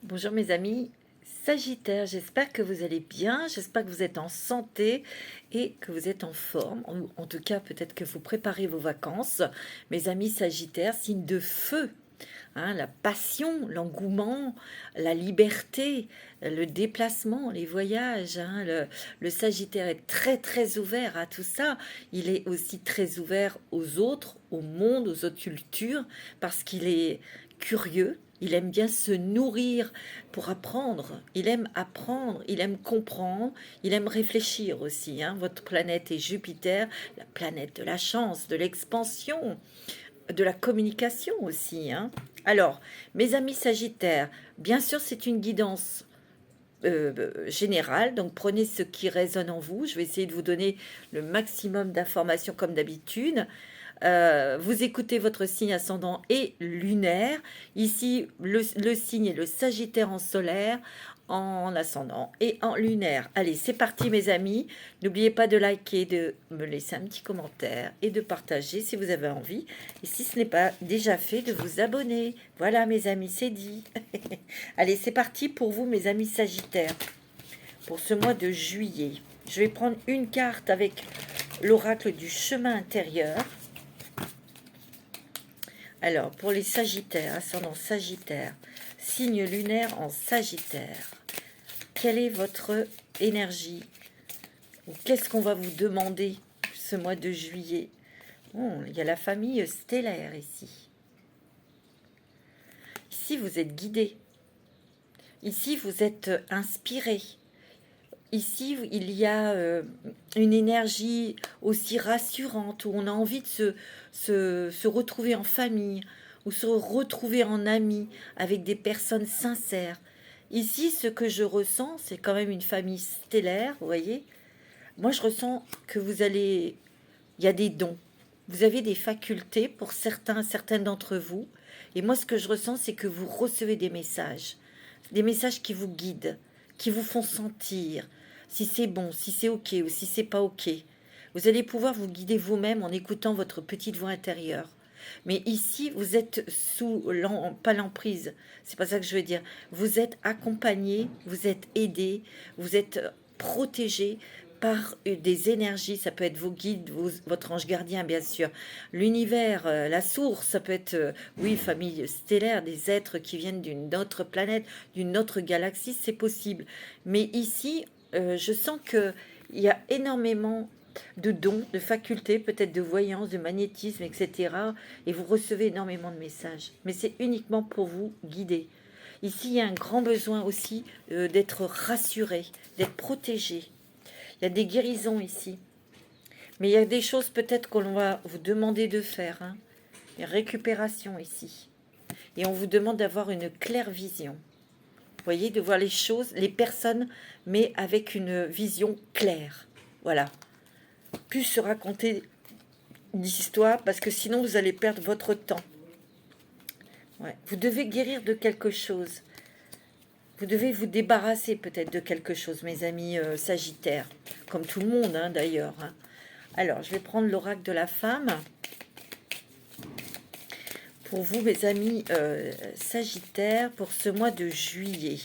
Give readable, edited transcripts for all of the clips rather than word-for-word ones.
Bonjour mes amis Sagittaire, j'espère que vous allez bien, j'espère que vous êtes en santé et que vous êtes en forme. En tout cas, peut-être que vous préparez vos vacances. Mes amis Sagittaires, signe de feu, hein, la passion, l'engouement, la liberté, le déplacement, les voyages. Le Sagittaire est très très ouvert à tout ça. Il est aussi très ouvert aux autres, au monde, aux autres cultures, parce qu'il est curieux. Il aime bien se nourrir pour apprendre. Il aime comprendre, il aime réfléchir aussi, hein. Votre planète est Jupiter, la planète de la chance, de l'expansion, de la communication aussi, hein. Alors, mes amis Sagittaires, bien sûr, c'est une guidance générale, donc prenez ce qui résonne en vous. Je vais essayer de vous donner le maximum d'informations comme d'habitude. Vous écoutez votre signe ascendant et lunaire. Ici, le signe est le Sagittaire en solaire, en ascendant et en lunaire. Allez, c'est parti mes amis. N'oubliez pas de liker, de me laisser un petit commentaire et de partager si vous avez envie. Et si ce n'est pas déjà fait, de vous abonner. Voilà mes amis, c'est dit. Allez, c'est parti pour vous mes amis Sagittaires. Pour ce mois de juillet, je vais prendre une carte avec l'oracle du chemin intérieur. Alors, pour les Sagittaires, ascendant Sagittaire, signe lunaire en Sagittaire, quelle est votre énergie? Ou qu'est-ce qu'on va vous demander ce mois de juillet? Il y a la famille stellaire ici. Ici, vous êtes guidé. Ici, vous êtes inspiré. Ici, il y a une énergie aussi rassurante où on a envie de se retrouver en famille ou se retrouver en amis avec des personnes sincères. Ici, ce que je ressens, c'est quand même une famille stellaire, vous voyez. Moi, je ressens que vous allez... Il y a des dons. Vous avez des facultés pour certaines d'entre vous. Et moi, ce que je ressens, c'est que vous recevez des messages qui vous guident, qui vous font sentir si c'est bon, si c'est ok ou si c'est pas ok. Vous allez pouvoir vous guider vous-même en écoutant votre petite voix intérieure. Mais ici, vous êtes sous, pas l'emprise, c'est pas ça que je veux dire. Vous êtes accompagné, vous êtes aidé, vous êtes protégé par des énergies, ça peut être vos guides, votre ange gardien bien sûr, l'univers, la source, ça peut être, oui, famille stellaire, des êtres qui viennent d'une autre planète, d'une autre galaxie, c'est possible. Mais ici, je sens qu'il y a énormément de dons, de facultés, peut-être de voyance, de magnétisme, etc. Et vous recevez énormément de messages. Mais c'est uniquement pour vous guider. Ici, il y a un grand besoin aussi d'être rassuré, d'être protégé. Il y a des guérisons ici. Mais il y a des choses peut-être qu'on va vous demander de faire, hein. Il y a récupération ici. Et on vous demande d'avoir une claire vision. Vous voyez, de voir les choses, les personnes, mais avec une vision claire. Voilà. Plus se raconter d'histoire, parce que sinon vous allez perdre votre temps. Ouais. Vous devez guérir de quelque chose. Vous devez vous débarrasser peut-être de quelque chose, mes amis Sagittaires. Comme tout le monde, hein, d'ailleurs. Hein. Alors, je vais prendre l'oracle de la femme. Pour vous, mes amis Sagittaires, pour ce mois de juillet.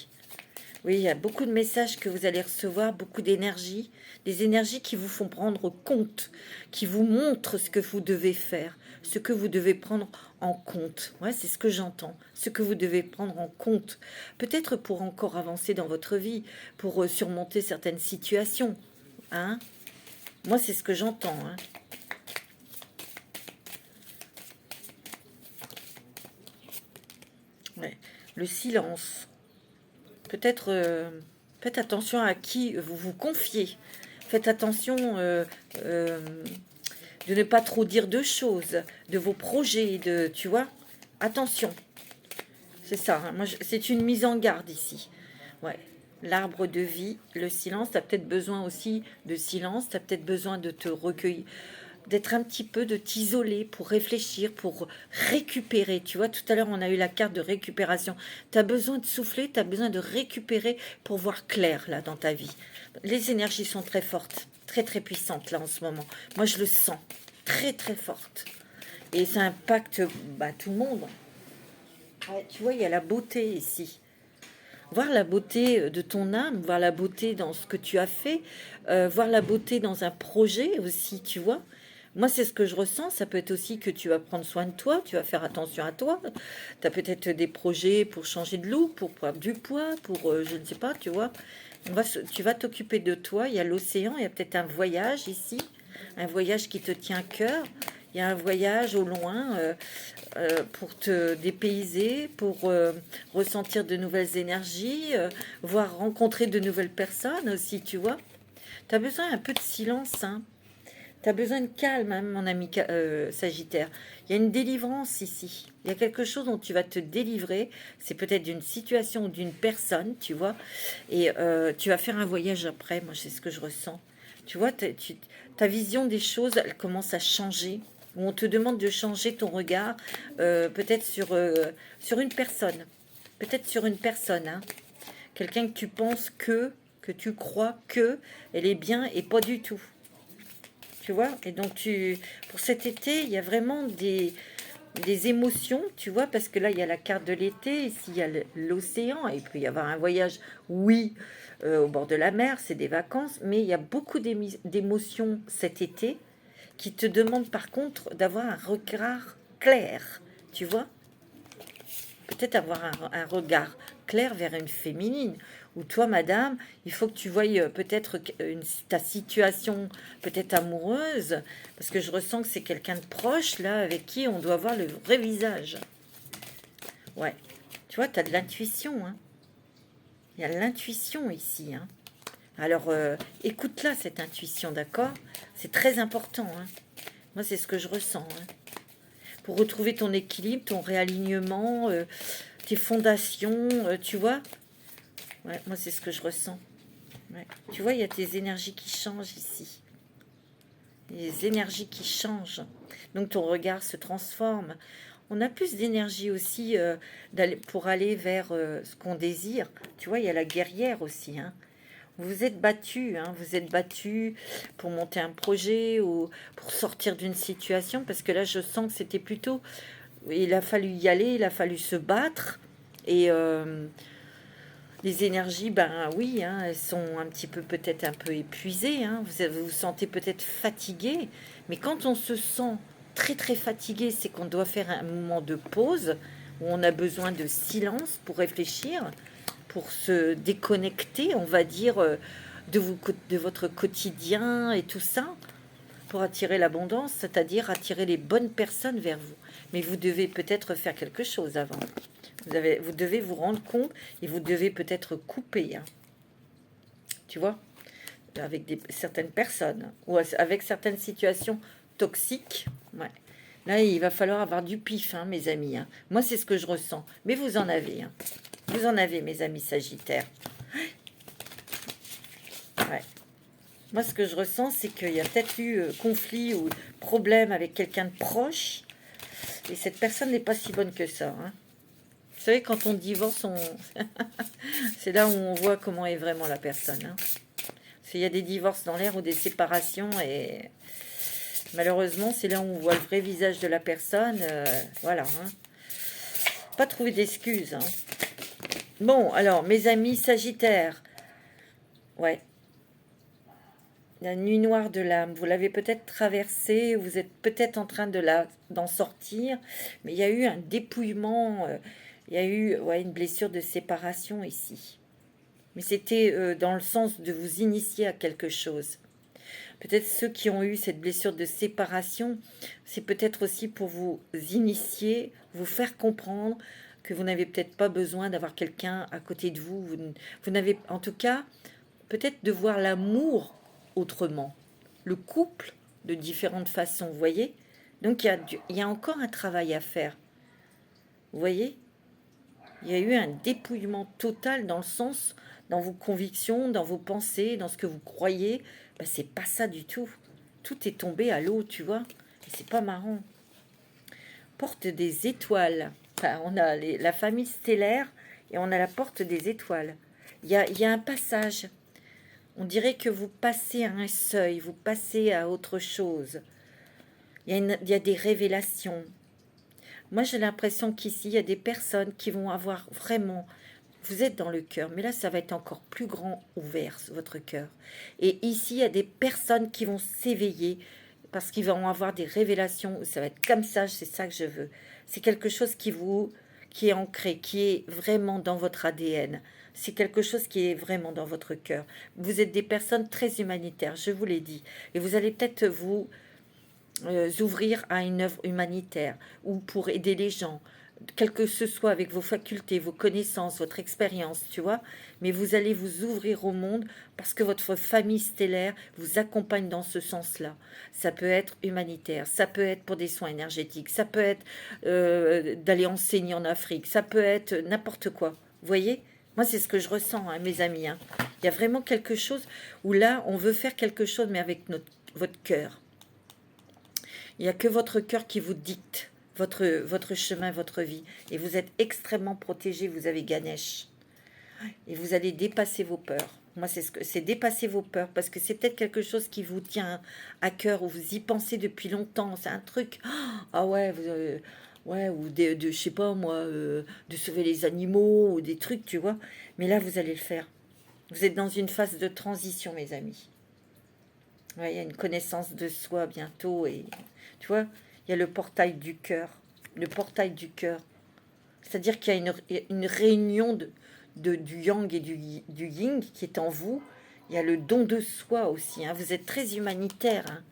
Oui, il y a beaucoup de messages que vous allez recevoir, beaucoup d'énergie, des énergies qui vous font prendre compte, qui vous montrent ce que vous devez faire, ce que vous devez prendre en compte. Ouais, c'est ce que j'entends, ce que vous devez prendre en compte. Peut-être pour encore avancer dans votre vie, pour surmonter certaines situations. Hein? Moi, c'est ce que j'entends. Hein? Ouais. Le silence. Peut-être faites attention à qui vous vous confiez. Faites attention de ne pas trop dire de choses, de vos projets, tu vois. Attention. C'est ça. Hein. Moi, c'est une mise en garde ici. Ouais. L'arbre de vie, le silence. Tu as peut-être besoin aussi de silence. Tu as peut-être besoin de te recueillir, d'être un petit peu, de t'isoler pour réfléchir, pour récupérer. Tu vois, tout à l'heure, on a eu la carte de récupération. Tu as besoin de souffler, tu as besoin de récupérer pour voir clair, là, dans ta vie. Les énergies sont très fortes, très, très puissantes, là, en ce moment. Moi, je le sens, très, très forte. Et ça impacte tout le monde. Ouais, tu vois, il y a la beauté ici. voir la beauté de ton âme, voir la beauté dans ce que tu as fait, voir la beauté dans un projet aussi, tu vois. Moi, c'est ce que je ressens. Ça peut être aussi que tu vas prendre soin de toi, tu vas faire attention à toi. Tu as peut-être des projets pour changer de look, pour perdre du poids, pour, je ne sais pas, tu vois. Tu vas t'occuper de toi. Il y a l'océan, il y a peut-être un voyage ici, un voyage qui te tient à cœur. Il y a un voyage au loin pour te dépayser, pour ressentir de nouvelles énergies, voire rencontrer de nouvelles personnes aussi, tu vois. Tu as besoin un peu de silence, hein. Tu as besoin de calme, hein, mon ami Sagittaire. Il y a une délivrance ici. Il y a quelque chose dont tu vas te délivrer. C'est peut-être d'une situation ou d'une personne, tu vois. Et tu vas faire un voyage après. Moi, c'est ce que je ressens. Tu vois, ta vision des choses, elle commence à changer. Où on te demande de changer ton regard, peut-être sur une personne. Peut-être sur une personne, hein. Quelqu'un que tu penses que tu crois que elle est bien et pas du tout. Tu vois, et donc pour cet été, il y a vraiment des émotions, tu vois, parce que là, il y a la carte de l'été, ici, il y a l'océan, et puis il y avoir un voyage, oui, au bord de la mer, c'est des vacances, mais il y a beaucoup d'émotions cet été qui te demandent par contre d'avoir un regard clair, tu vois, peut-être avoir un regard clair vers une féminine. Ou toi, madame, il faut que tu voyes peut-être ta situation peut-être amoureuse, parce que je ressens que c'est quelqu'un de proche, là, avec qui on doit voir le vrai visage. Ouais. Tu vois, tu as de l'intuition, hein. Il y a l'intuition ici, hein. Alors, écoute-la, cette intuition, d'accord? C'est très important, hein. Moi, c'est ce que je ressens, hein. Pour retrouver ton équilibre, ton réalignement, tes fondations, tu vois. Ouais, moi, c'est ce que je ressens. Ouais. Tu vois, il y a tes énergies qui changent ici. Les énergies qui changent. Donc, ton regard se transforme. On a plus d'énergie aussi pour aller vers ce qu'on désire. Tu vois, il y a la guerrière aussi, hein. Vous êtes battu, hein, vous êtes battu pour monter un projet ou pour sortir d'une situation, parce que là, je sens que c'était plutôt... Il a fallu y aller, il a fallu se battre, et les énergies, ben oui, hein, elles sont un petit peu, peut-être un peu épuisées, hein, vous vous sentez peut-être fatigué, mais quand on se sent très très fatigué, c'est qu'on doit faire un moment de pause, où on a besoin de silence pour réfléchir, pour se déconnecter, on va dire, de votre quotidien et tout ça, pour attirer l'abondance, c'est-à-dire attirer les bonnes personnes vers vous. Mais vous devez peut-être faire quelque chose avant. Vous devez vous rendre compte et vous devez peut-être couper, hein, tu vois, avec certaines personnes ou avec certaines situations toxiques. Ouais. Là, il va falloir avoir du pif, hein, mes amis, hein. Moi, c'est ce que je ressens. Mais vous en avez, hein. Vous en avez, mes amis Sagittaires. Ouais. Moi, ce que je ressens, c'est qu'il y a peut-être eu conflit ou problème avec quelqu'un de proche. Et cette personne n'est pas si bonne que ça, hein. Vous savez, quand on divorce, c'est là où on voit comment est vraiment la personne, hein. Parce qu'il y a des divorces dans l'air ou des séparations. Et malheureusement, c'est là où on voit le vrai visage de la personne. Voilà, hein. Pas trouver d'excuses, hein. Bon, alors, mes amis Sagittaires. Ouais. La nuit noire de l'âme, vous l'avez peut-être traversée, vous êtes peut-être en train d'en sortir, mais il y a eu un dépouillement, il y a eu une blessure de séparation ici. Mais c'était dans le sens de vous initier à quelque chose. Peut-être ceux qui ont eu cette blessure de séparation, c'est peut-être aussi pour vous initier, vous faire comprendre que vous n'avez peut-être pas besoin d'avoir quelqu'un à côté de vous. Vous n'avez, en tout cas, peut-être de voir l'amour autrement, le couple de différentes façons, vous voyez. Donc il y a encore un travail à faire, vous voyez. Il y a eu un dépouillement total dans le sens, dans vos convictions, dans vos pensées, dans ce que vous croyez. Ben, c'est pas ça du tout. Tout est tombé à l'eau, tu vois. Et c'est pas marrant. Porte des étoiles. Enfin, on a la famille stellaire et on a la porte des étoiles. Il y a un passage. On dirait que vous passez à un seuil, vous passez à autre chose. Il y a des révélations. Moi, j'ai l'impression qu'ici, il y a des personnes qui vont avoir vraiment Vous êtes dans le cœur, mais là, ça va être encore plus grand ouvert, votre cœur. Et ici, il y a des personnes qui vont s'éveiller parce qu'ils vont avoir des révélations. Ça va être comme ça, c'est ça que je veux. C'est quelque chose qui est ancré, qui est vraiment dans votre ADN. C'est quelque chose qui est vraiment dans votre cœur. Vous êtes des personnes très humanitaires, je vous l'ai dit. Et vous allez peut-être vous ouvrir à une œuvre humanitaire ou pour aider les gens, quel que ce soit avec vos facultés, vos connaissances, votre expérience, tu vois. Mais vous allez vous ouvrir au monde parce que votre famille stellaire vous accompagne dans ce sens-là. Ça peut être humanitaire, ça peut être pour des soins énergétiques, ça peut être d'aller enseigner en Afrique, ça peut être n'importe quoi. Vous voyez? Moi, c'est ce que je ressens, hein, mes amis. Hein. Il y a vraiment quelque chose où là, on veut faire quelque chose, mais avec votre cœur. Il n'y a que votre cœur qui vous dicte votre chemin, votre vie. Et vous êtes extrêmement protégé, vous avez Ganesh. Et vous allez dépasser vos peurs. Moi, c'est dépasser vos peurs, parce que c'est peut-être quelque chose qui vous tient à cœur, ou vous y pensez depuis longtemps. C'est un truc, ah ouais, ouais, ou je sais pas moi, de sauver les animaux, ou des trucs, tu vois. Mais là, vous allez le faire. Vous êtes dans une phase de transition, mes amis. Ouais, il y a une connaissance de soi bientôt, et tu vois, il y a le portail du cœur. Le portail du cœur. C'est-à-dire qu'il y a une réunion du yang et du yin qui est en vous. Il y a le don de soi aussi. Hein. Vous êtes très humanitaire. Hein.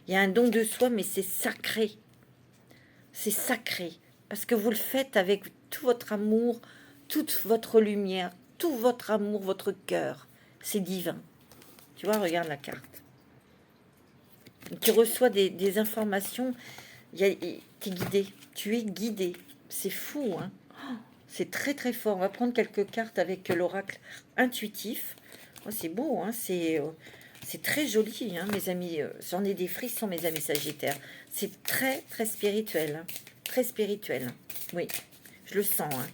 Il y a un don de soi, mais c'est sacré. C'est sacré. Parce que vous le faites avec tout votre amour, toute votre lumière, tout votre amour, votre cœur. C'est divin. Tu vois, regarde la carte. Tu reçois des informations. Tu es guidé. Tu es guidé. C'est fou, hein. C'est très très fort. On va prendre quelques cartes avec l'oracle intuitif. Oh, c'est beau, hein. C'est très joli, hein, mes amis. J'en ai des frissons, mes amis sagittaires. C'est très très spirituel. Hein. Très spirituel. Oui, je le sens. Hein.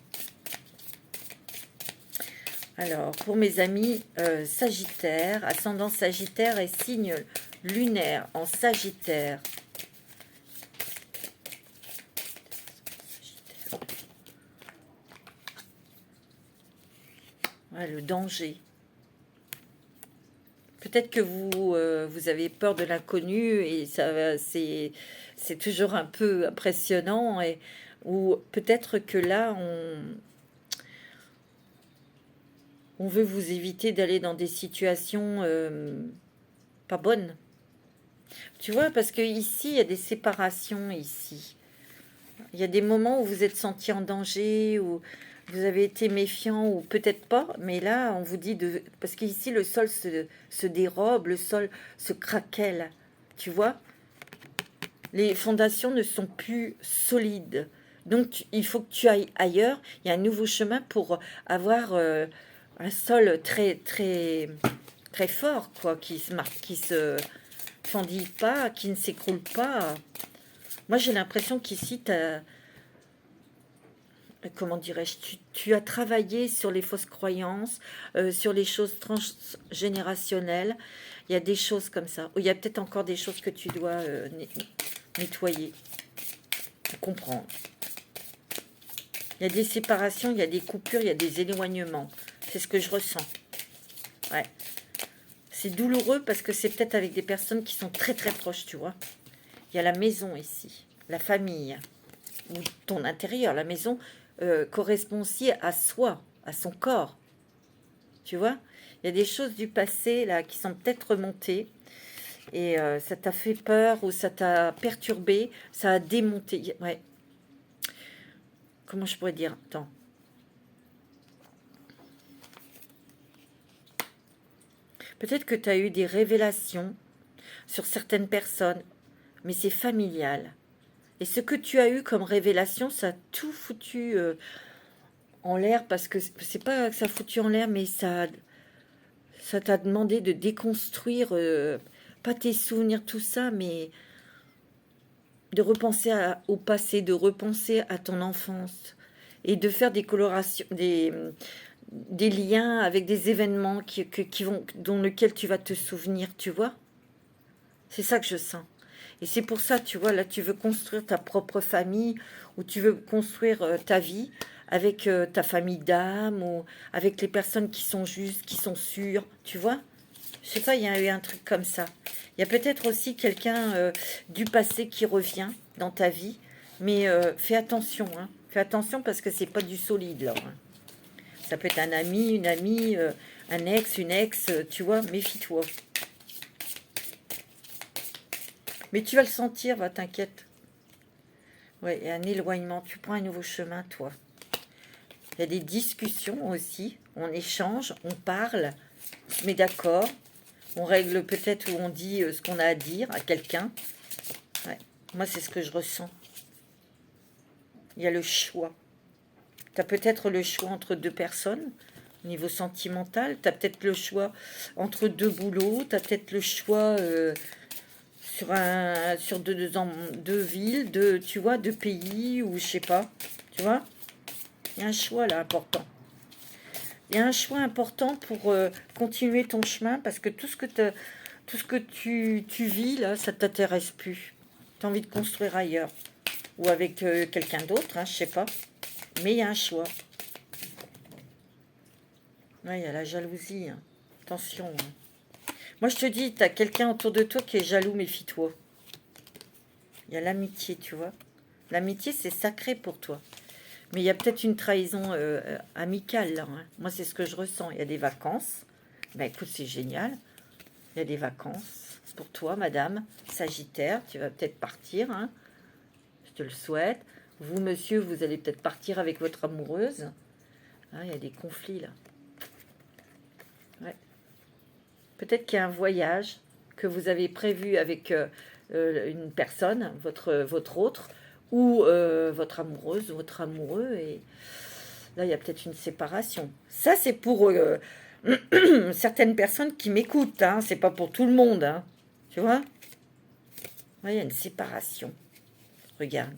Alors, pour mes amis sagittaires, ascendant sagittaire et signe lunaire en sagittaire. Ouais, le danger. Peut-être que vous avez peur de l'inconnu et c'est toujours un peu impressionnant. Ou peut-être que là, on veut vous éviter d'aller dans des situations pas bonnes. Tu vois, parce que ici, il y a des séparations ici. Il y a des moments où vous êtes senti en danger, où vous avez été méfiant, ou peut-être pas, mais là, on vous dit de... Parce qu'ici, le sol se dérobe, le sol se craquelle, tu vois. Les fondations ne sont plus solides. Donc, il faut que tu ailles ailleurs. Il y a un nouveau chemin pour avoir un sol très, très, très fort, quoi, qui se fendille pas, qui ne s'écroule pas. Moi, j'ai l'impression qu'ici, comment dirais-je, tu as travaillé sur les fausses croyances, sur les choses transgénérationnelles. Il y a des choses comme ça. Ou il y a peut-être encore des choses que tu dois nettoyer, comprendre. Il y a des séparations, il y a des coupures, il y a des éloignements. C'est ce que je ressens. Ouais. C'est douloureux parce que c'est peut-être avec des personnes qui sont très très proches, tu vois. Il y a la maison ici, la famille, ou ton intérieur. La maison correspond aussi à soi, à son corps. Tu vois, il y a des choses du passé là qui sont peut-être remontées et ça t'a fait peur ou ça t'a perturbé, ça a démonté. Ouais. Comment je pourrais dire? Attends. Peut-être que tu as eu des révélations sur certaines personnes, mais c'est familial. Et ce que tu as eu comme révélation, ça a tout foutu en l'air, parce que c'est pas que ça a foutu en l'air, mais ça t'a demandé de déconstruire, pas tes souvenirs, tout ça, mais de repenser au passé, de repenser à ton enfance, et de faire des colorations, des liens avec des événements dont lequel tu vas te souvenir, tu vois. C'est ça que je sens. Et c'est pour ça, tu vois, là, tu veux construire ta propre famille, ou tu veux construire ta vie avec ta famille d'âme ou avec les personnes qui sont justes, qui sont sûres, tu vois? Je sais pas, il y a eu un truc comme ça. Il y a peut-être aussi quelqu'un du passé qui revient dans ta vie, mais fais attention, hein. Fais attention parce que c'est pas du solide là, hein. Ça peut être un ami, une amie, un ex, une ex, tu vois, méfie-toi. Mais tu vas le sentir, va, t'inquiète. Ouais, il y a un éloignement, tu prends un nouveau chemin, toi. Il y a des discussions aussi, on échange, on parle, on se met d'accord, on règle peut-être où on dit ce qu'on a à dire à quelqu'un. Ouais. Moi, c'est ce que je ressens. Il y a le choix. Tu as peut-être le choix entre deux personnes, au niveau sentimental. Tu as peut-être le choix entre deux boulots. Tu as peut-être le choix sur deux villes, tu vois, deux pays, ou je sais pas. Tu vois, il y a un choix là important. Il y a un choix important pour continuer ton chemin parce que tout ce que tu vis là, ça t'intéresse plus. Tu as envie de construire ailleurs ou avec quelqu'un d'autre, hein, je sais pas. Mais il y a un choix. Ouais, il y a la jalousie, hein. Attention, hein. Moi, je te dis, tu as quelqu'un autour de toi qui est jaloux, méfie-toi. Il y a l'amitié, tu vois. L'amitié, c'est sacré pour toi. Mais il y a peut-être une trahison amicale, là, hein. Moi, c'est ce que je ressens. Il y a des vacances. Ben, écoute, c'est génial. Il y a des vacances pour toi, madame Sagittaire. Tu vas peut-être partir, hein. Je te le souhaite. Vous, monsieur, vous allez peut-être partir avec votre amoureuse. Ah, il y a des conflits, là. Ouais. Peut-être qu'il y a un voyage que vous avez prévu avec une personne, votre autre, ou votre amoureuse, votre amoureux, et là, il y a peut-être une séparation. Ça, c'est pour certaines personnes qui m'écoutent, hein. C'est pas pour tout le monde, hein. Tu vois? Ouais, il y a une séparation. Regarde.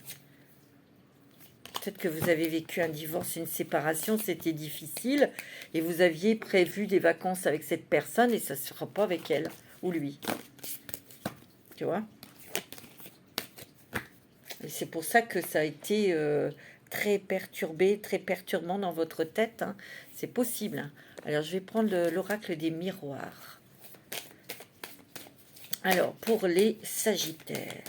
Peut-être que vous avez vécu un divorce, une séparation, c'était difficile, et vous aviez prévu des vacances avec cette personne, et ça ne sera pas avec elle, ou lui. Tu vois? Et c'est pour ça que ça a été très perturbé, très perturbant dans votre tête, hein. C'est possible, hein. Alors, je vais prendre l'oracle des miroirs. Alors, pour les Sagittaires,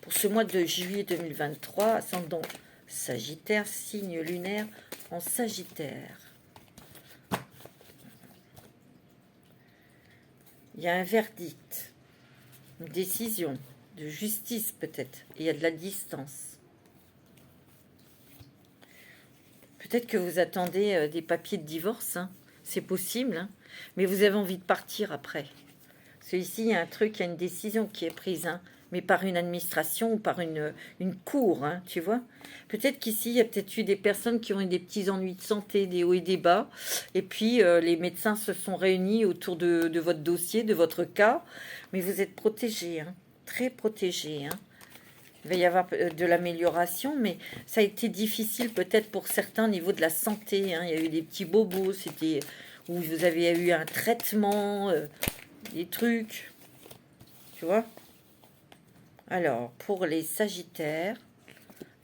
pour ce mois de juillet 2023, ascendant Sagittaire, signe lunaire en Sagittaire. Il y a un verdict, une décision de justice peut-être, et il y a de la distance. Peut-être que vous attendez des papiers de divorce, hein. C'est possible, hein. Mais vous avez envie de partir après. Parce qu'ici, il y a un truc, il y a une décision qui est prise, hein, mais par une administration ou par une cour, hein, tu vois. Peut-être qu'ici, il y a peut-être eu des personnes qui ont eu des petits ennuis de santé, des hauts et des bas, et puis les médecins se sont réunis autour de votre dossier, de votre cas, mais vous êtes protégés, hein, très protégés, hein. Il va y avoir de l'amélioration, mais ça a été difficile peut-être pour certains au niveau de la santé, hein. Il y a eu des petits bobos, c'était où vous avez eu un traitement, des trucs, tu vois. Alors, pour les Sagittaires,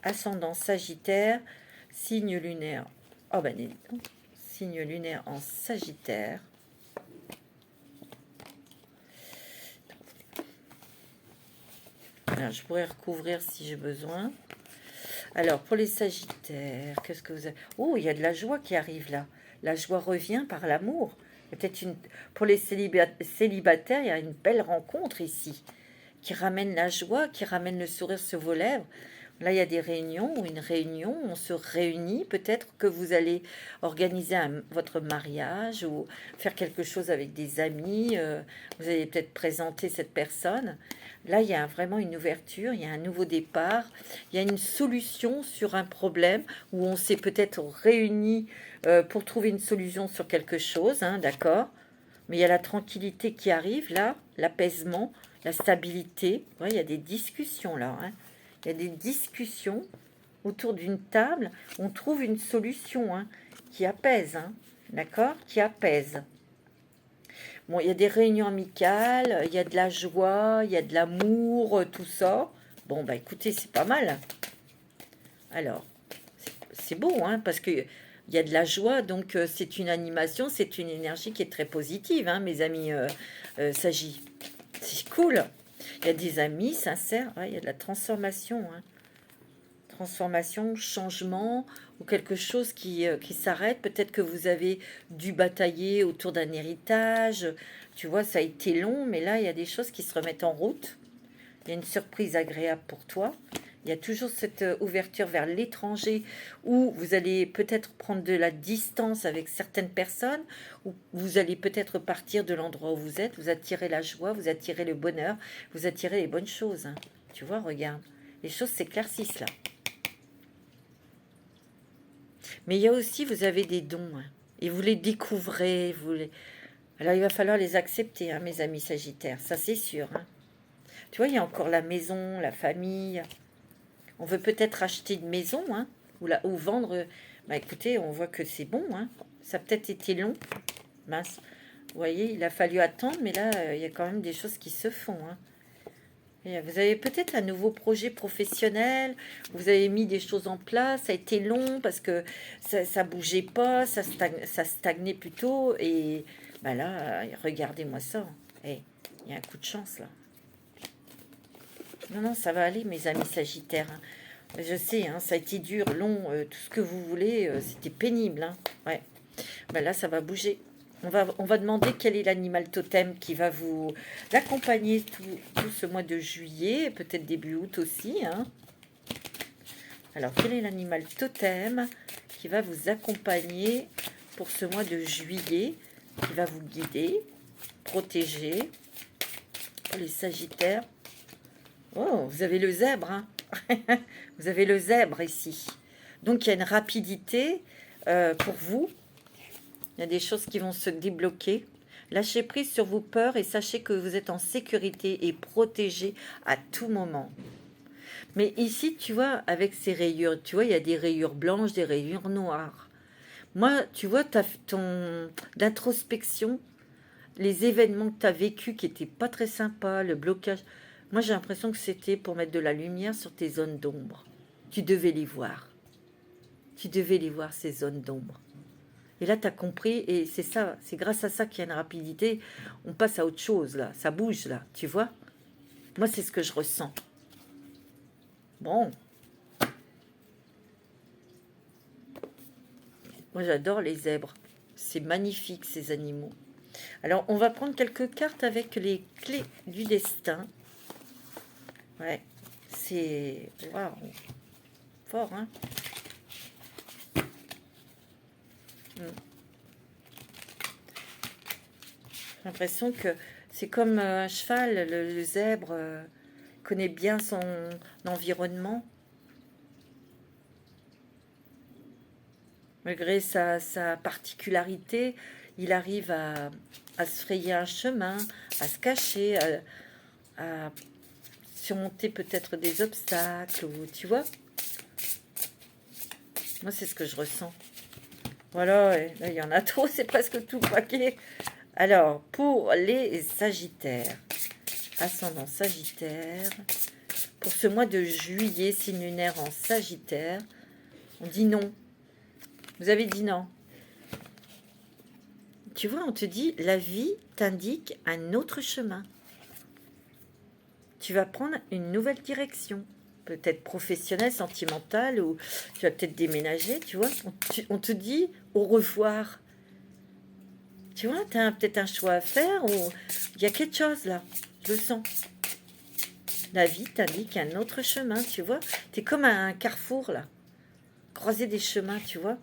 ascendant Sagittaire, signe lunaire, oh ben, signe lunaire en Sagittaire. Alors, je pourrais recouvrir si j'ai besoin. Alors, pour les Sagittaires, qu'est-ce que vous avez? Oh, il y a de la joie qui arrive là. La joie revient par l'amour. Il y a peut-être une... Pour les célibataires, il y a une belle rencontre ici qui ramène la joie, qui ramène le sourire sur vos lèvres. Là, il y a des réunions ou une réunion, on se réunit. Peut-être que vous allez organiser votre mariage ou faire quelque chose avec des amis. Vous allez peut-être présenter cette personne. Là, il y a vraiment une ouverture, il y a un nouveau départ, il y a une solution sur un problème où on s'est peut-être réunis pour trouver une solution sur quelque chose, hein, d'accord? Mais il y a la tranquillité qui arrive là, l'apaisement, la stabilité. Ouais, il y a des discussions là, hein. Il y a des discussions autour d'une table. On trouve une solution, hein, qui apaise, hein, d'accord? Qui apaise. Bon, il y a des réunions amicales, il y a de la joie, il y a de l'amour, tout ça. Bon, bah écoutez, c'est pas mal. Alors, C'est beau, hein, parce que il y a de la joie, donc c'est une animation, c'est une énergie qui est très positive, hein, mes amis Sagi. C'est cool. Il y a des amis sincères, ouais, il y a de la transformation, hein. Transformation, changement, ou quelque chose qui s'arrête. Peut-être que vous avez dû batailler autour d'un héritage. Tu vois, ça a été long, mais là, il y a des choses qui se remettent en route. Il y a une surprise agréable pour toi. Il y a toujours cette ouverture vers l'étranger où vous allez peut-être prendre de la distance avec certaines personnes, ou vous allez peut-être partir de l'endroit où vous êtes, vous attirez la joie, vous attirez le bonheur, vous attirez les bonnes choses, hein. Tu vois, regarde, les choses s'éclaircissent là. Mais il y a aussi, vous avez des dons, hein, et vous les découvrez, alors il va falloir les accepter, hein, mes amis Sagittaires, ça c'est sûr, hein. Tu vois, il y a encore la maison, la famille. On veut peut-être acheter une maison, hein, ou vendre. Bah écoutez, on voit que c'est bon, hein. Ça a peut-être été long. Mince. Vous voyez, il a fallu attendre, mais là, il y a quand même des choses qui se font, hein. Et vous avez peut-être un nouveau projet professionnel, vous avez mis des choses en place, ça a été long parce que ça bougeait pas, ça stagnait plutôt. Et bah là, regardez-moi ça. Eh, il y a un coup de chance là. Non, non, ça va aller, mes amis Sagittaires, hein. Je sais, hein, ça a été dur, long, tout ce que vous voulez, c'était pénible, hein. Ouais. Ben là, ça va bouger. On va demander quel est l'animal totem qui va vous accompagner tout ce mois de juillet, peut-être début août aussi, hein. Alors, quel est l'animal totem qui va vous accompagner pour ce mois de juillet, qui va vous guider, protéger, pour les Sagittaires? Oh, vous avez le zèbre, hein. Vous avez le zèbre ici. Donc, il y a une rapidité pour vous. Il y a des choses qui vont se débloquer. Lâchez prise sur vos peurs et sachez que vous êtes en sécurité et protégé à tout moment. Mais ici, tu vois, avec ces rayures, tu vois, il y a des rayures blanches, des rayures noires. Moi, tu vois, l'introspection, les événements que tu as vécus qui n'étaient pas très sympas, le blocage. Moi, j'ai l'impression que c'était pour mettre de la lumière sur tes zones d'ombre. Tu devais les voir. Tu devais les voir, ces zones d'ombre. Et là, tu as compris, et c'est ça, c'est grâce à ça qu'il y a une rapidité. On passe à autre chose, là. Ça bouge, là, tu vois. Moi, c'est ce que je ressens. Bon. Moi, j'adore les zèbres. C'est magnifique, ces animaux. Alors, on va prendre quelques cartes avec les clés du destin. Ouais, c'est... Waouh. Fort, hein. J'ai l'impression que c'est comme un cheval, le zèbre connaît bien son environnement. Malgré sa particularité, il arrive à se frayer un chemin, à se cacher, à surmonter peut-être des obstacles, ou, tu vois. Moi, c'est ce que je ressens. Voilà, et là, il y en a trop, c'est presque tout paquet. Alors, pour les Sagittaires, ascendant Sagittaire, pour ce mois de juillet, signe lunaire en Sagittaire, on dit non. Vous avez dit non. Tu vois, on te dit, la vie t'indique un autre chemin. Tu vas prendre une nouvelle direction. Peut-être professionnelle, sentimentale, ou tu vas peut-être déménager, tu vois. On te dit au revoir. Tu vois, tu as peut-être un choix à faire, ou il y a quelque chose là, je le sens. La vie t'indique un autre chemin, tu vois. Tu es comme à un carrefour là, croiser des chemins, tu vois.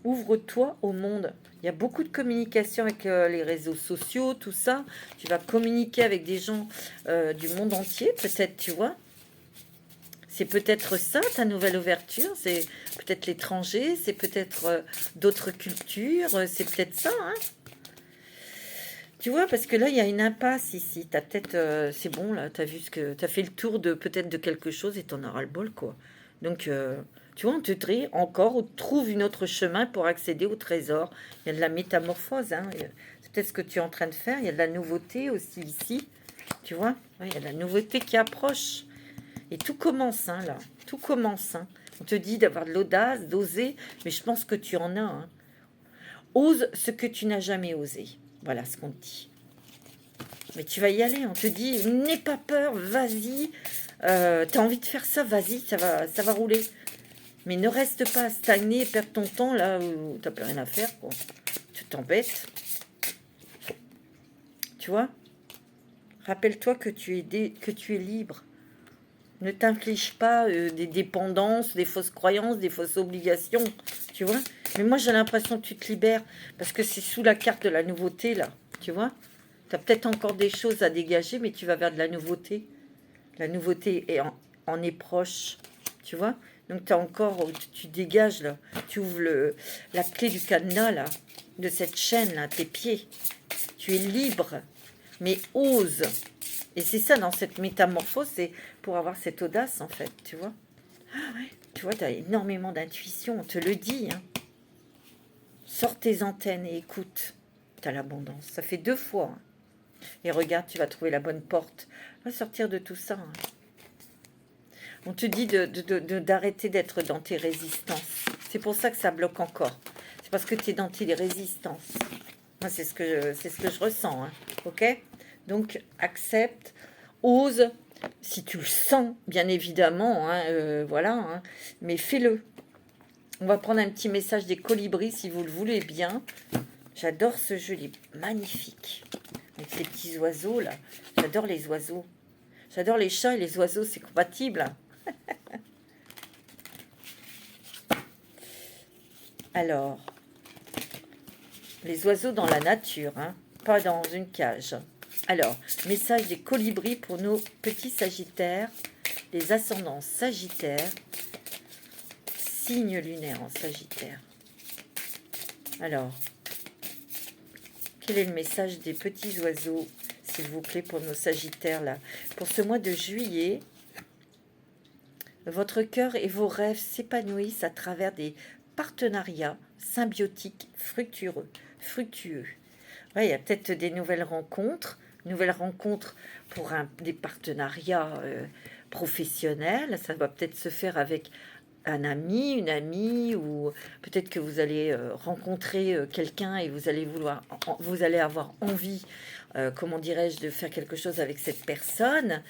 Ouvre-toi au monde. Il y a beaucoup de communication avec les réseaux sociaux, tout ça. Tu vas communiquer avec des gens du monde entier, peut-être, tu vois. C'est peut-être ça, ta nouvelle ouverture. C'est peut-être l'étranger, c'est peut-être d'autres cultures, c'est peut-être ça, hein. Tu vois, parce que là, il y a une impasse ici. T'as peut-être, c'est bon, là, t'as vu t'as fait le tour de peut-être de quelque chose et t'en auras le bol, quoi. Donc, tu vois, on te dit encore, on trouve une autre chemin pour accéder au trésor. Il y a de la métamorphose, hein. C'est peut-être ce que tu es en train de faire. Il y a de la nouveauté aussi ici. Tu vois, ouais, il y a de la nouveauté qui approche. Et tout commence, hein, là. Tout commence, hein. On te dit d'avoir de l'audace, d'oser, mais je pense que tu en as. Hein. Ose ce que tu n'as jamais osé. Voilà ce qu'on te dit. Mais tu vas y aller, on te dit, n'aie pas peur, vas-y. T'as envie de faire ça, vas-y, ça va rouler. Mais ne reste pas à stagner et perdre ton temps là où t'as plus rien à faire, quoi. Tu t'embêtes. Tu vois? Rappelle-toi que tu es libre. Ne t'inflige pas des dépendances, des fausses croyances, des fausses obligations. Tu vois? Mais moi, j'ai l'impression que tu te libères parce que c'est sous la carte de la nouveauté, là. Tu vois? Tu as peut-être encore des choses à dégager, mais tu vas vers de la nouveauté. La nouveauté en est proche. Tu vois? Donc, tu as encore, tu dégages, là. Tu ouvres la clé du cadenas, là, de cette chaîne, là, tes pieds. Tu es libre, mais ose. Et c'est ça, dans cette métamorphose, c'est pour avoir cette audace, en fait, tu vois. Ah ouais, tu vois, tu as énormément d'intuition, on te le dit. Hein. Sors tes antennes et écoute. Tu as l'abondance. Ça fait 2 fois. Hein. Et regarde, tu vas trouver la bonne porte. Va sortir de tout ça. Hein. On te dit d'arrêter d'être dans tes résistances. C'est pour ça que ça bloque encore. C'est parce que tu es dans tes résistances. Moi, c'est ce que je ressens. Hein. Ok ? Donc, accepte, ose, si tu le sens, bien évidemment, hein, voilà, hein, mais fais-le. On va prendre un petit message des colibris, si vous le voulez bien. J'adore ce jeu, il est magnifique. Avec ces petits oiseaux, là. J'adore les oiseaux. J'adore les chats et les oiseaux, c'est compatible. Alors, les oiseaux dans la nature, hein, pas dans une cage. Alors, message des colibris pour nos petits sagittaires, les ascendants sagittaires, signe lunaire en sagittaire. Alors, quel est le message des petits oiseaux, s'il vous plaît, pour nos sagittaires là? Pour ce mois de juillet, votre cœur et vos rêves s'épanouissent à travers des partenariats symbiotiques fructueux. Ouais, il y a peut-être des nouvelles rencontres pour des partenariats professionnels. Ça va peut-être se faire avec un ami, une amie, ou peut-être que vous allez rencontrer quelqu'un et vous allez avoir envie, comment dirais-je, de faire quelque chose avec cette personne,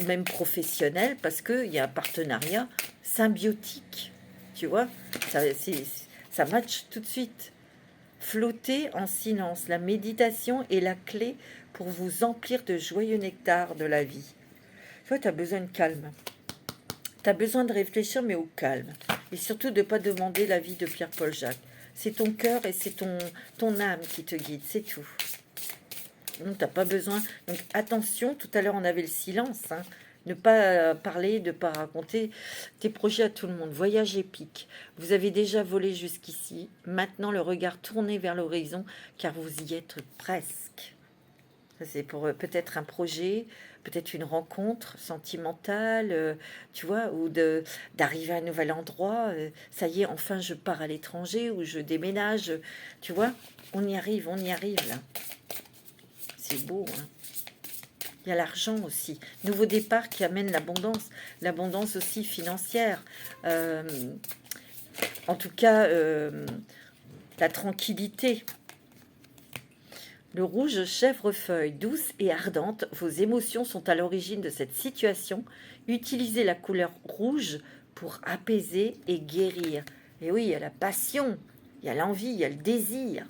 même professionnel, parce qu'il y a un partenariat symbiotique. Tu vois, ça match tout de suite. Flottez en silence. La méditation est la clé pour vous emplir de joyeux nectar de la vie. Toi, tu as besoin de calme. Tu as besoin de réfléchir, mais au calme. Et surtout de ne pas demander l'avis de Pierre-Paul Jacques. C'est ton cœur et c'est ton âme qui te guide, c'est tout. Donc, tu n'as pas besoin... Donc, attention, tout à l'heure, on avait le silence. Hein. Ne pas parler, ne pas raconter tes projets à tout le monde. Voyage épique. Vous avez déjà volé jusqu'ici. Maintenant, le regard tourné vers l'horizon, car vous y êtes presque. C'est pour peut-être un projet, peut-être une rencontre sentimentale, tu vois, ou d'arriver à un nouvel endroit. Ça y est, enfin, je pars à l'étranger ou je déménage. Tu vois, on y arrive là. C'est beau, hein. Il y a l'argent aussi. Nouveau départ qui amène l'abondance. L'abondance aussi financière. En tout cas, la tranquillité. Le rouge chèvrefeuille, douce et ardente, vos émotions sont à l'origine de cette situation. Utilisez la couleur rouge pour apaiser et guérir. Et oui, il y a la passion, il y a l'envie, il y a le désir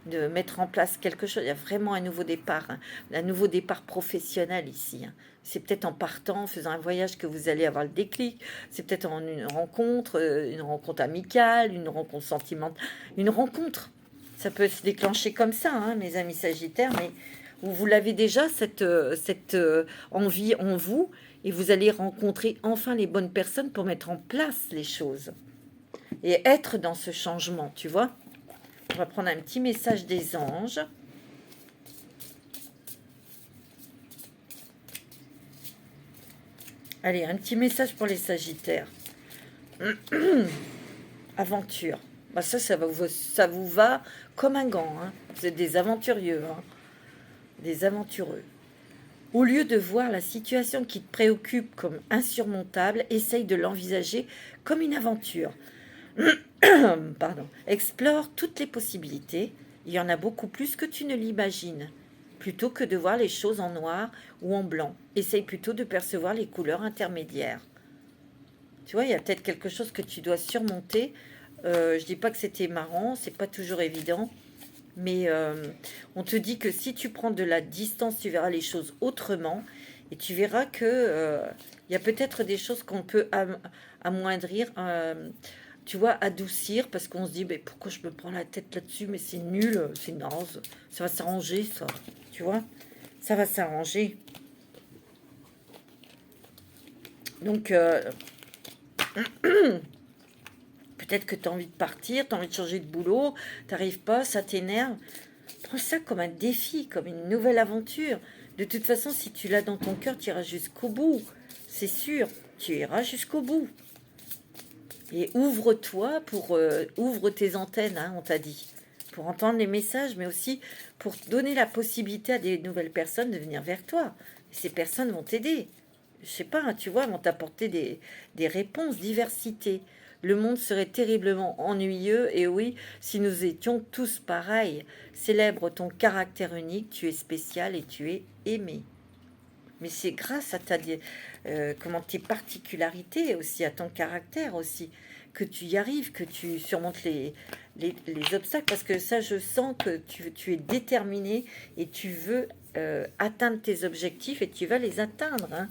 de mettre en place quelque chose. Il y a vraiment un nouveau départ, hein. Un nouveau départ professionnel ici. Hein. C'est peut-être en partant, en faisant un voyage que vous allez avoir le déclic. C'est peut-être en une rencontre amicale, une rencontre sentimentale, une rencontre. Ça peut se déclencher comme ça, hein, mes amis sagittaires, mais vous l'avez déjà, cette envie en vous, et vous allez rencontrer enfin les bonnes personnes pour mettre en place les choses. Et être dans ce changement, tu vois. On va prendre un petit message des anges. Allez, un petit message pour les sagittaires. Aventure. Bah ça vous va comme un gant. Hein. Vous êtes des aventurieux. Hein. Des aventureux. Au lieu de voir la situation qui te préoccupe comme insurmontable, essaye de l'envisager comme une aventure. Pardon. Explore toutes les possibilités. Il y en a beaucoup plus que tu ne l'imagines. Plutôt que de voir les choses en noir ou en blanc, essaye plutôt de percevoir les couleurs intermédiaires. Tu vois, il y a peut-être quelque chose que tu dois surmonter. Je dis pas que c'était marrant, c'est pas toujours évident, mais on te dit que si tu prends de la distance, tu verras les choses autrement et tu verras que il y a peut-être des choses qu'on peut amoindrir, tu vois, adoucir, parce qu'on se dit, mais pourquoi je me prends la tête là-dessus, mais c'est nul, c'est naze, ça va s'arranger, ça, tu vois, ça va s'arranger. Donc, peut-être que tu as envie de partir, tu as envie de changer de boulot, tu n'arrives pas, ça t'énerve. Prends ça comme un défi, comme une nouvelle aventure. De toute façon, si tu l'as dans ton cœur, tu iras jusqu'au bout. C'est sûr, tu iras jusqu'au bout. Et ouvre-toi pour... ouvre tes antennes, hein, on t'a dit. Pour entendre les messages, mais aussi pour donner la possibilité à des nouvelles personnes de venir vers toi. Et ces personnes vont t'aider. Je sais pas, hein, tu vois, vont t'apporter des réponses, diversité. Le monde serait terriblement ennuyeux, et oui, si nous étions tous pareils. Célèbre ton caractère unique, tu es spécial et tu es aimé. Mais c'est grâce à comment tes particularités aussi, à ton caractère aussi, que tu y arrives, que tu surmontes les obstacles, parce que ça, je sens que tu es déterminé et tu veux atteindre tes objectifs et tu vas les atteindre, hein.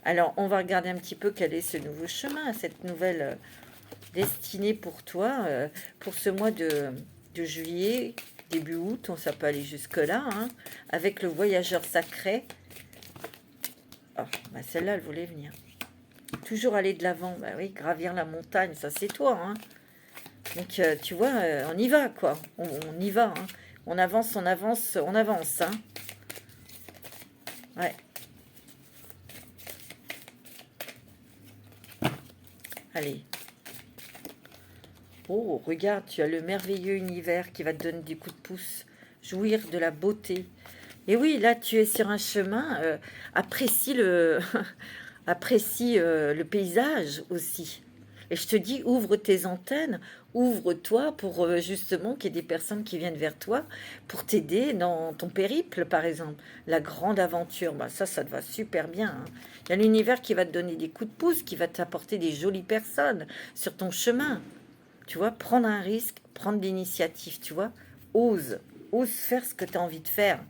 Alors, on va regarder un petit peu quel est ce nouveau chemin, cette nouvelle destinée pour toi, pour ce mois de juillet, début août, ça peut aller jusque-là, hein, avec le voyageur sacré. Oh, bah celle-là, elle voulait venir. Toujours aller de l'avant, bah oui, gravir la montagne, ça c'est toi, hein. Donc, tu vois, on y va, quoi. On y va, hein. On avance, on avance, on avance, hein. Ouais. Allez. Oh, regarde, tu as le merveilleux univers qui va te donner des coups de pouce. Jouir de la beauté. Et oui, là, tu es sur un chemin. Apprécie apprécie le paysage aussi. Et je te dis, ouvre tes antennes, ouvre-toi pour justement qu'il y ait des personnes qui viennent vers toi pour t'aider dans ton périple, par exemple. La grande aventure, bah, ça te va super bien, hein. Il y a l'univers qui va te donner des coups de pouce, qui va t'apporter des jolies personnes sur ton chemin. Tu vois, prendre un risque, prendre l'initiative, tu vois. Ose, ose faire ce que tu as envie de faire.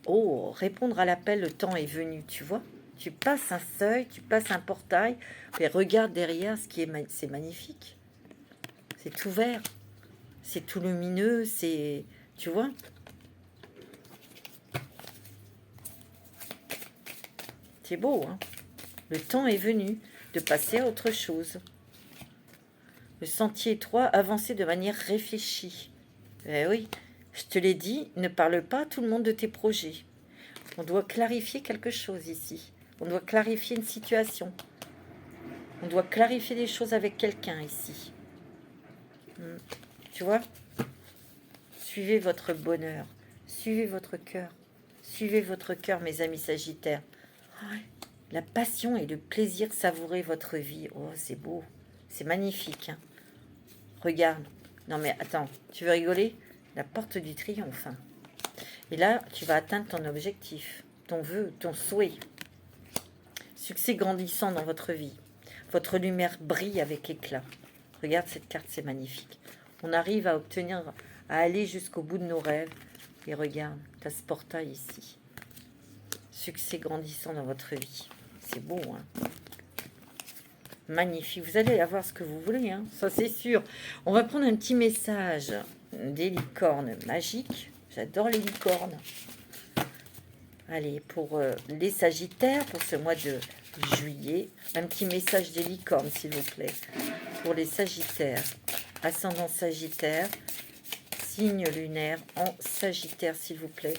Oh, répondre à l'appel, le temps est venu, tu vois. Tu passes un seuil, tu passes un portail, et regarde derrière ce qui est, c'est magnifique. C'est tout vert, c'est tout lumineux, c'est, tu vois. C'est beau, hein. Le temps est venu de passer à autre chose. Le sentier étroit, avancer de manière réfléchie. Eh oui, je te l'ai dit, ne parle pas à tout le monde de tes projets. On doit clarifier quelque chose ici. On doit clarifier une situation. On doit clarifier des choses avec quelqu'un ici. Tu vois? Suivez votre bonheur. Suivez votre cœur. Suivez votre cœur, mes amis sagittaires. La passion et le plaisir, savourer votre vie. Oh, c'est beau. C'est magnifique, hein. Regarde. Non, mais attends. Tu veux rigoler? La porte du triomphe, hein. Et là, tu vas atteindre ton objectif, ton vœu, ton souhait. Succès grandissant dans votre vie. Votre lumière brille avec éclat. Regarde cette carte, c'est magnifique. On arrive à obtenir, à aller jusqu'au bout de nos rêves. Et regarde, tu as ce portail ici. Succès grandissant dans votre vie. C'est beau, hein? Magnifique. Vous allez avoir ce que vous voulez, hein? Ça, c'est sûr. On va prendre un petit message des licornes magiques. J'adore les licornes. Allez, pour les sagittaires, pour ce mois de juillet, un petit message des licornes, s'il vous plaît. Pour les sagittaires, ascendant sagittaire, signe lunaire en sagittaire, s'il vous plaît.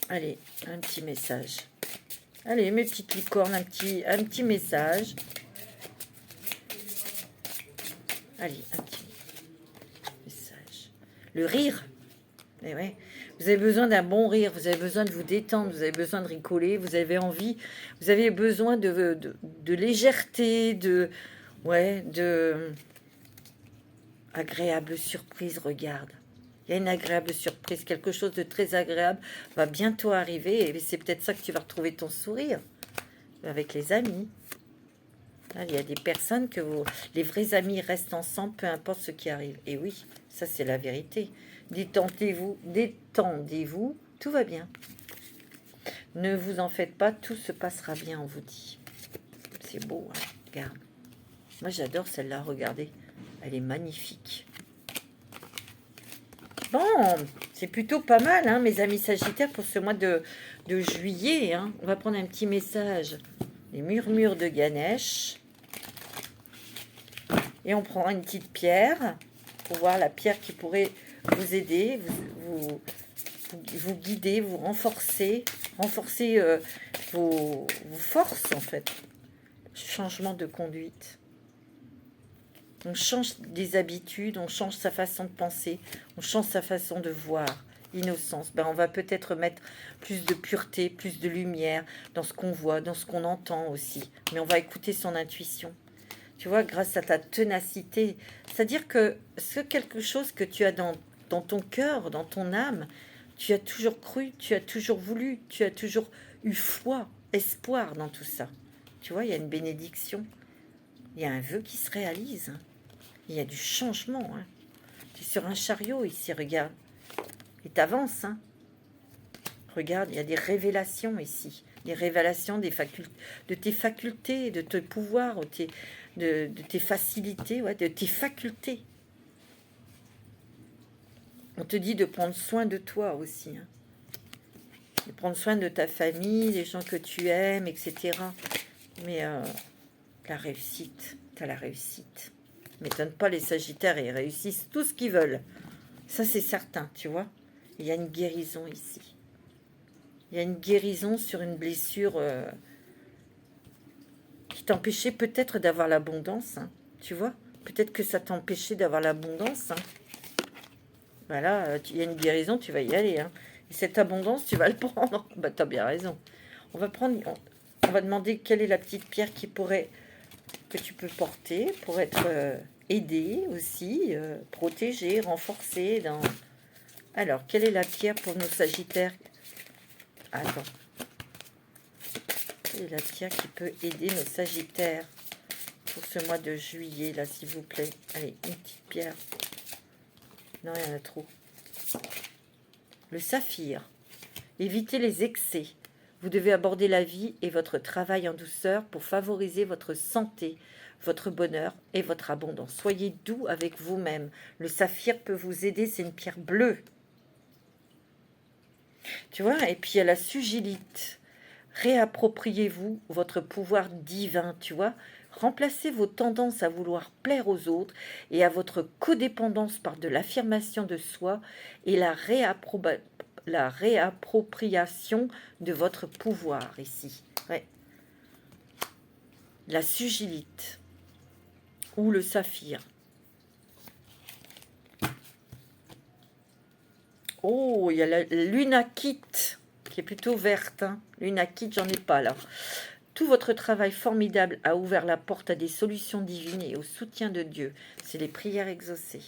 Allez, un petit message. Allez, mes petites licornes, un petit message. Allez, un petit message. Le rire. Eh ouais. Vous avez besoin d'un bon rire, vous avez besoin de vous détendre, vous avez besoin de rigoler, vous avez envie, vous avez besoin de légèreté, ouais, de agréable surprise, regarde. Il y a une agréable surprise, quelque chose de très agréable va bientôt arriver et c'est peut-être ça que tu vas retrouver ton sourire avec les amis. Il y a des personnes les vrais amis restent ensemble, peu importe ce qui arrive. Et oui, ça c'est la vérité. Détendez-vous, tout va bien. Ne vous en faites pas, tout se passera bien, on vous dit. C'est beau, hein, regarde. Moi j'adore celle-là, regardez. Elle est magnifique. Bon, c'est plutôt pas mal, hein, mes amis Sagittaires, pour ce mois de juillet. Hein. On va prendre un petit message. Les murmures de Ganesh. Et on prend une petite pierre pour voir la pierre qui pourrait vous aider, vous guider, vous renforcer vos forces en fait. Changement de conduite. On change des habitudes, on change sa façon de penser, on change sa façon de voir. Innocence. On va peut-être mettre plus de pureté, plus de lumière dans ce qu'on voit, dans ce qu'on entend aussi. Mais on va écouter son intuition. Tu vois, grâce à ta ténacité. C'est-à-dire que ce quelque chose que tu as dans ton cœur, dans ton âme, tu as toujours cru, tu as toujours voulu, tu as toujours eu foi, espoir dans tout ça. Tu vois, il y a une bénédiction. Il y a un vœu qui se réalise. Il y a du changement. Hein. Tu es sur un chariot ici, regarde. Et t'avances. Hein. Regarde, il y a des révélations ici. Des révélations de tes facultés, de tes pouvoirs, de tes facilités, ouais, de tes facultés. On te dit de prendre soin de toi aussi. Hein. De prendre soin de ta famille, des gens que tu aimes, etc. Mais la réussite, tu as la réussite. M'étonne pas, les Sagittaires, ils réussissent tout ce qu'ils veulent. Ça, c'est certain, tu vois. Il y a une guérison ici. Il y a une guérison sur une blessure qui t'empêchait peut-être d'avoir l'abondance. Hein, tu vois. Peut-être que ça t'empêchait d'avoir l'abondance. Hein. Voilà, il y a une guérison, tu vas y aller. Hein. Et cette abondance, tu vas le prendre. Bah, tu as bien raison. On va demander quelle est la petite pierre que tu peux porter pour être aidé aussi, protégé, renforcé. Alors, quelle est la pierre pour nos Sagittaires? Attends. Quelle est la pierre qui peut aider nos Sagittaires pour ce mois de juillet, là, s'il vous plaît? Allez, une petite pierre. Non, il y en a trop. Le saphir. Évitez les excès. Vous devez aborder la vie et votre travail en douceur pour favoriser votre santé, votre bonheur et votre abondance. Soyez doux avec vous-même. Le saphir peut vous aider, c'est une pierre bleue. Tu vois, et puis il y a la sugilite. Réappropriez-vous votre pouvoir divin, tu vois. Remplacez vos tendances à vouloir plaire aux autres et à votre codépendance par de l'affirmation de soi et la réappropriation de votre pouvoir ici. Ouais. La sugilite ou le saphir. Oh, il y a la lunakite qui est plutôt verte. Hein. Lunakite, j'en ai pas là. Tout votre travail formidable a ouvert la porte à des solutions divines et au soutien de Dieu. C'est les prières exaucées.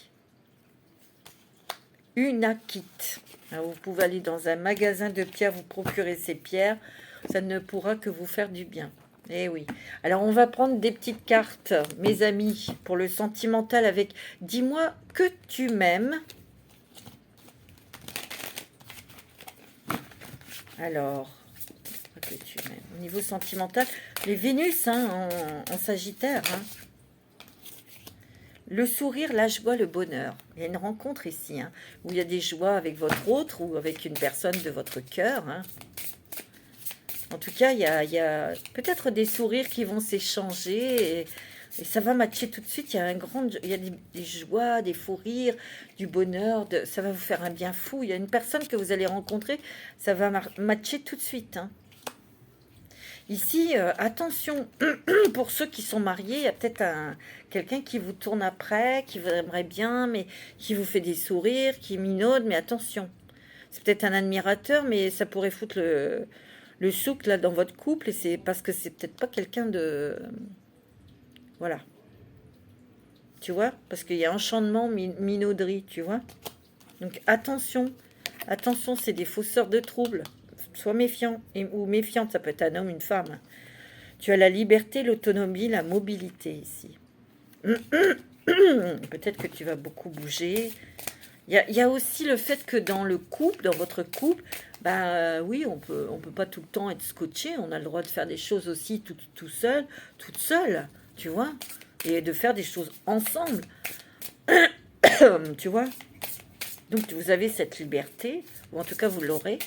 Unakite. Alors, vous pouvez aller dans un magasin de pierres, vous procurer ces pierres. Ça ne pourra que vous faire du bien. Eh oui. Alors, on va prendre des petites cartes, mes amis, pour le sentimental avec « Dis-moi que tu m'aimes ». Alors, que tu m'aimes. Au niveau sentimental, les Vénus hein, en Sagittaire. Hein. Le sourire, la joie, le bonheur. Il y a une rencontre ici, hein, où il y a des joies avec votre autre ou avec une personne de votre cœur. Hein. En tout cas, il y a peut-être des sourires qui vont s'échanger et ça va matcher tout de suite. Il y a, des joies, des fous rires, du bonheur. Ça va vous faire un bien fou. Il y a une personne que vous allez rencontrer, ça va matcher tout de suite. Hein. Ici, attention, pour ceux qui sont mariés, il y a peut-être quelqu'un qui vous tourne après, qui vous aimerait bien, mais qui vous fait des sourires, qui minaude, mais attention. C'est peut-être un admirateur, mais ça pourrait foutre le souk là dans votre couple, et c'est parce que c'est peut-être pas quelqu'un de... Voilà. Tu vois? Parce qu'il y a enchantement, minauderie, tu vois? Donc attention. Attention, c'est des fausseurs de troubles. Sois méfiant ou méfiante, ça peut être un homme, une femme. Tu as la liberté, l'autonomie, la mobilité ici. Peut-être que tu vas beaucoup bouger. Il y a aussi le fait que dans le couple, dans votre couple, bah oui, on peut pas tout le temps être scotché. On a le droit de faire des choses aussi tout seul, toute seule, tu vois, et de faire des choses ensemble, tu vois. Donc vous avez cette liberté, ou en tout cas vous l'aurez.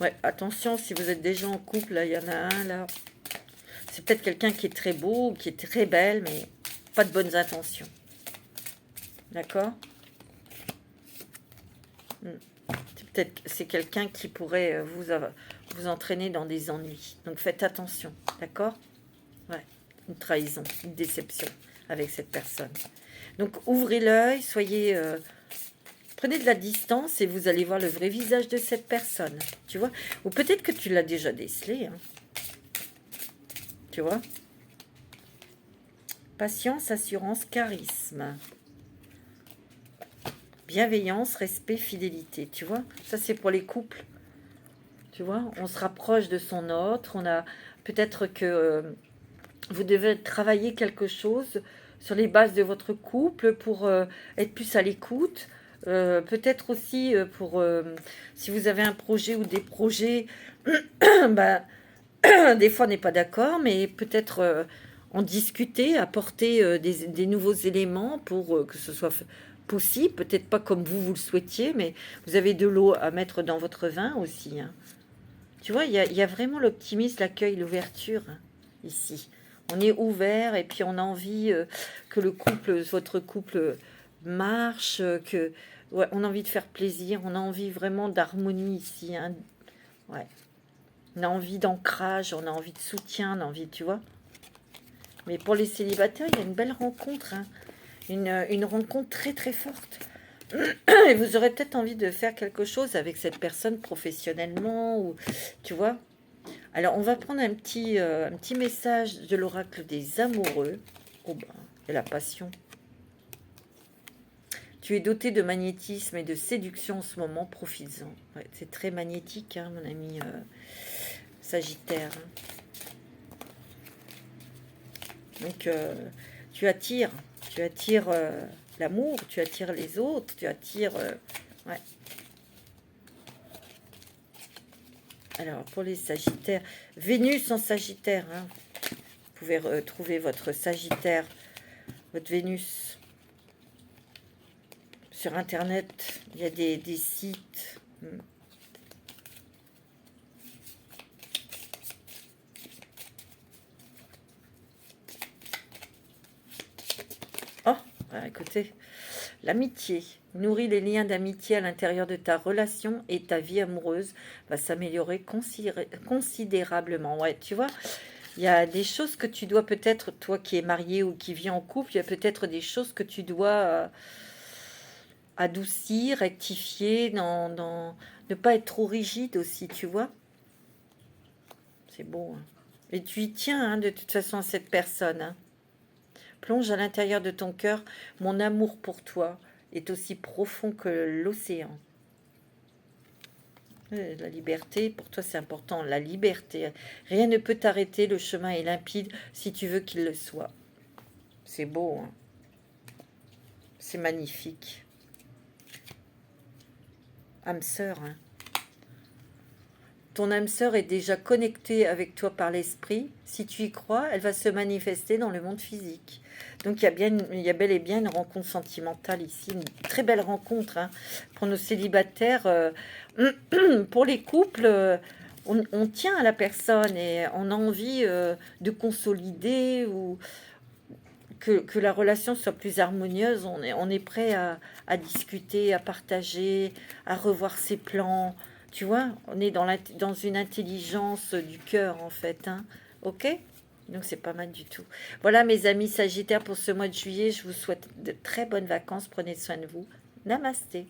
Ouais, attention, si vous êtes déjà en couple, là, il y en a un, là. C'est peut-être quelqu'un qui est très beau, qui est très belle, mais pas de bonnes intentions. D'accord? C'est quelqu'un qui pourrait vous entraîner dans des ennuis. Donc faites attention, d'accord? Ouais, une trahison, une déception avec cette personne. Donc ouvrez l'œil, soyez... prenez de la distance et vous allez voir le vrai visage de cette personne, tu vois? Ou peut-être que tu l'as déjà décelé, hein. Tu vois? Patience, assurance, charisme. Bienveillance, respect, fidélité, tu vois? Ça, c'est pour les couples. Tu vois? On se rapproche de son autre. On a peut-être que vous devez travailler quelque chose sur les bases de votre couple pour être plus à l'écoute. Peut-être aussi pour, si vous avez un projet ou des projets, bah, des fois on n'est pas d'accord, mais peut-être en discuter, apporter des nouveaux éléments pour que ce soit possible, peut-être pas comme vous le souhaitiez, mais vous avez de l'eau à mettre dans votre vin aussi, hein. Tu vois, il y a vraiment l'optimisme, l'accueil, l'ouverture, hein, ici. On est ouvert et puis on a envie que votre couple marche, ouais, on a envie de faire plaisir, on a envie vraiment d'harmonie ici, hein. Ouais. On a envie d'ancrage, on a envie de soutien, on a envie, tu vois. Mais pour les célibataires, il y a une belle rencontre, hein. Une rencontre très très forte. Et vous aurez peut-être envie de faire quelque chose avec cette personne professionnellement, ou tu vois. Alors, on va prendre un petit message de l'oracle des amoureux. Oh ben, et la passion. Tu es doté de magnétisme et de séduction en ce moment, profites-en. Ouais, c'est très magnétique, hein, mon ami Sagittaire. Donc, tu attires l'amour, tu attires les autres, tu attires... ouais. Alors, pour les Sagittaires, Vénus en Sagittaire, hein. Vous pouvez retrouver votre Sagittaire, votre Vénus. Sur Internet, il y a des sites. Oh, écoutez, l'amitié. Nourris les liens d'amitié à l'intérieur de ta relation et ta vie amoureuse va s'améliorer considérablement. Ouais, tu vois, il y a des choses que tu dois peut-être, toi qui es marié ou qui vis en couple, il y a peut-être des choses que tu dois adoucir, rectifier, ne pas être trop rigide aussi, tu vois. C'est beau, hein. Et tu y tiens, hein, de toute façon, à cette personne, hein. Plonge à l'intérieur de ton cœur. Mon amour pour toi est aussi profond que l'océan. La liberté, pour toi, c'est important. La liberté. Rien ne peut t'arrêter. Le chemin est limpide si tu veux qu'il le soit. C'est beau, hein. C'est magnifique. Âme sœur, hein. Ton âme sœur est déjà connectée avec toi par l'esprit. Si tu y crois, elle va se manifester dans le monde physique. Donc il y a bel et bien une rencontre sentimentale ici, une très belle rencontre, hein, pour nos célibataires. Pour les couples, on tient à la personne et on a envie de consolider ou que la relation soit plus harmonieuse. On est prêt à discuter, à partager, à revoir ses plans. Tu vois, on est dans une intelligence du cœur, en fait, hein. Ok? Donc, c'est pas mal du tout. Voilà, mes amis Sagittaires, pour ce mois de juillet. Je vous souhaite de très bonnes vacances. Prenez soin de vous. Namasté.